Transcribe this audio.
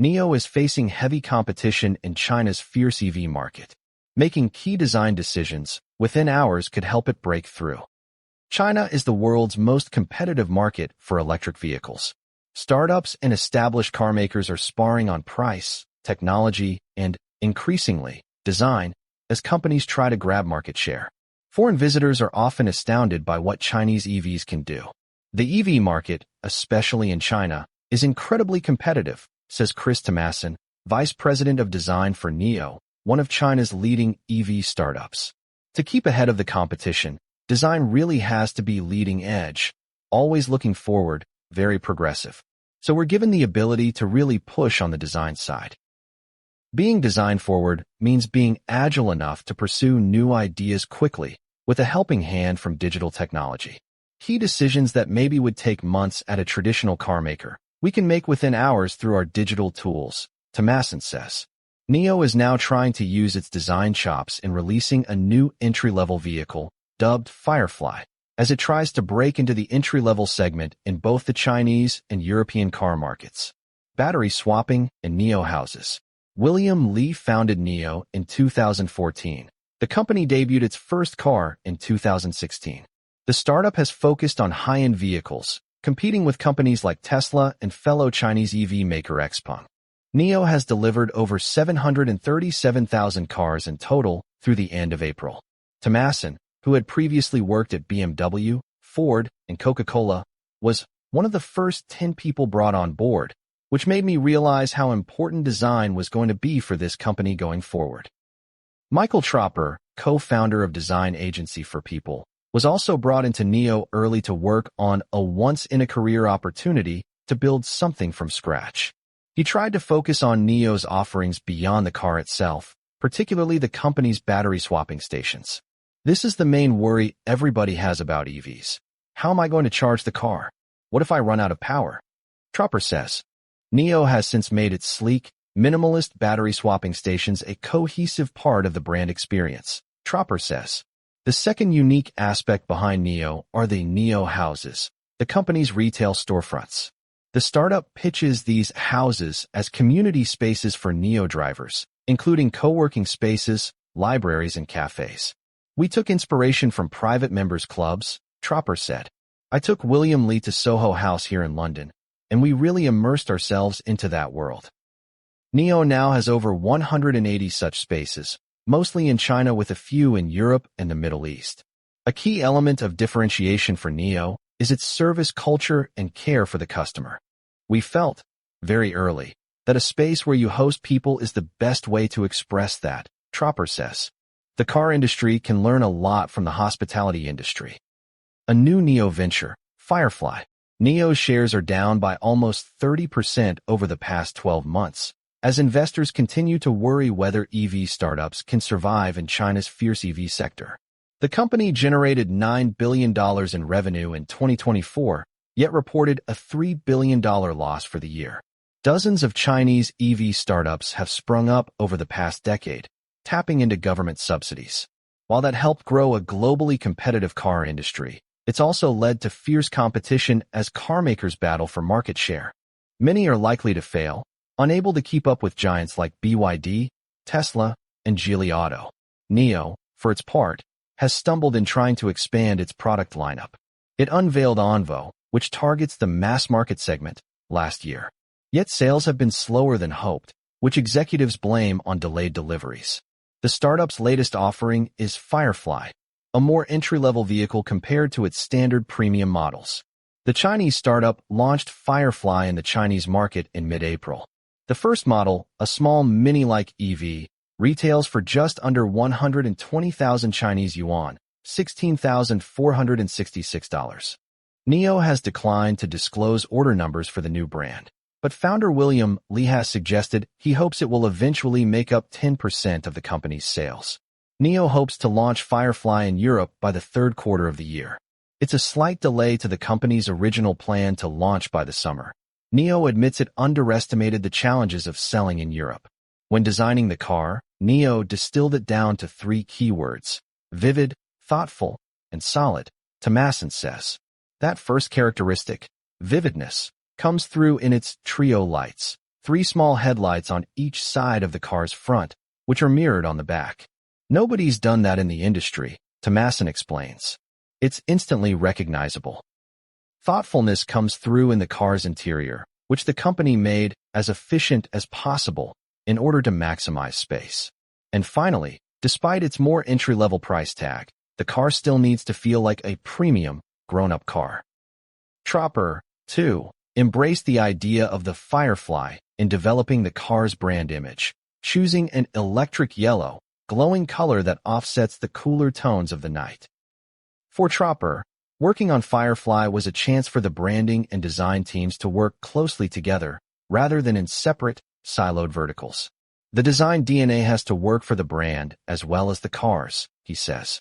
NIO is facing heavy competition in China's fierce EV market. Making key design decisions within hours could help it break through. China is the world's most competitive market for electric vehicles. Startups and established carmakers are sparring on price, technology, and, increasingly, design as companies try to grab market share. Foreign visitors are often astounded by what Chinese EVs can do. The EV market, especially in China, is incredibly competitive, says Chris Tomasson, Vice President of Design for NIO, one of China's leading EV startups. To keep ahead of the competition, design really has to be leading edge, always looking forward, very progressive. So we're given the ability to really push on the design side. Being design forward means being agile enough to pursue new ideas quickly, with a helping hand from digital technology. Key decisions that maybe would take months at a traditional car maker, we can make within hours through our digital tools, Tomasson says. NIO is now trying to use its design chops in releasing a new entry-level vehicle, dubbed Firefly, as it tries to break into the entry-level segment in both the Chinese and European car markets. Battery swapping and NIO houses. William Li founded NIO in 2014. The company debuted its first car in 2016. The startup has focused on high-end vehicles, competing with companies like Tesla and fellow Chinese EV maker XPeng. NIO has delivered over 737,000 cars in total through the end of April. Tomasson, who had previously worked at BMW, Ford, and Coca-Cola, was one of the first 10 people brought on board, which made me realize how important design was going to be for this company going forward. Michael Tropper, co-founder of design agency For People, was also brought into NIO early to work on a once-in-a-career opportunity to build something from scratch. He tried to focus on NIO's offerings beyond the car itself, particularly the company's battery swapping stations. This is the main worry everybody has about EVs. How am I going to charge the car? What if I run out of power? Tropper says. NIO has since made its sleek, minimalist battery swapping stations a cohesive part of the brand experience, Tropper says. The second unique aspect behind NIO are the NIO houses, the company's retail storefronts. The startup pitches these houses as community spaces for NIO drivers, including co-working spaces, libraries, and cafes. We took inspiration from private members' clubs, Tropper said. I took William Li to Soho House here in London, and we really immersed ourselves into that world. NIO now has over 180 such spaces, mostly in China with a few in Europe and the Middle East. A key element of differentiation for NIO is its service culture and care for the customer. We felt, very early, that a space where you host people is the best way to express that, Tropper says. The car industry can learn a lot from the hospitality industry. A new NIO venture, Firefly. NIO's shares are down by almost 30% over the past 12 months, as investors continue to worry whether EV startups can survive in China's fierce EV sector. The company generated $9 billion in revenue in 2024, yet reported a $3 billion loss for the year. Dozens of Chinese EV startups have sprung up over the past decade, tapping into government subsidies. While that helped grow a globally competitive car industry, it's also led to fierce competition as carmakers battle for market share. Many are likely to fail, unable to keep up with giants like BYD, Tesla, and Geely Auto. NIO, for its part, has stumbled in trying to expand its product lineup. It unveiled Onvo, which targets the mass market segment, last year. Yet sales have been slower than hoped, which executives blame on delayed deliveries. The startup's latest offering is Firefly, a more entry-level vehicle compared to its standard premium models. The Chinese startup launched Firefly in the Chinese market in mid-April. The first model, a small mini-like EV, retails for just under 120,000 Chinese yuan, $16,466. NIO has declined to disclose order numbers for the new brand, but founder William Li has suggested he hopes it will eventually make up 10% of the company's sales. NIO hopes to launch Firefly in Europe by the third quarter of the year. It's a slight delay to the company's original plan to launch by the summer. NIO admits it underestimated the challenges of selling in Europe. When designing the car, NIO distilled it down to 3 keywords: vivid, thoughtful, and solid, Tomasson says. That first characteristic, vividness, comes through in its trio lights, 3 small headlights on each side of the car's front, which are mirrored on the back. Nobody's done that in the industry, Tomasson explains. It's instantly recognizable. Thoughtfulness comes through in the car's interior, which the company made as efficient as possible in order to maximize space. And finally, despite its more entry-level price tag, the car still needs to feel like a premium, grown-up car. Tropper, too, embraced the idea of the Firefly in developing the car's brand image, choosing an electric yellow, glowing color that offsets the cooler tones of the night. For Tropper, working on Firefly was a chance for the branding and design teams to work closely together rather than in separate, siloed verticals. The design DNA has to work for the brand as well as the cars, he says.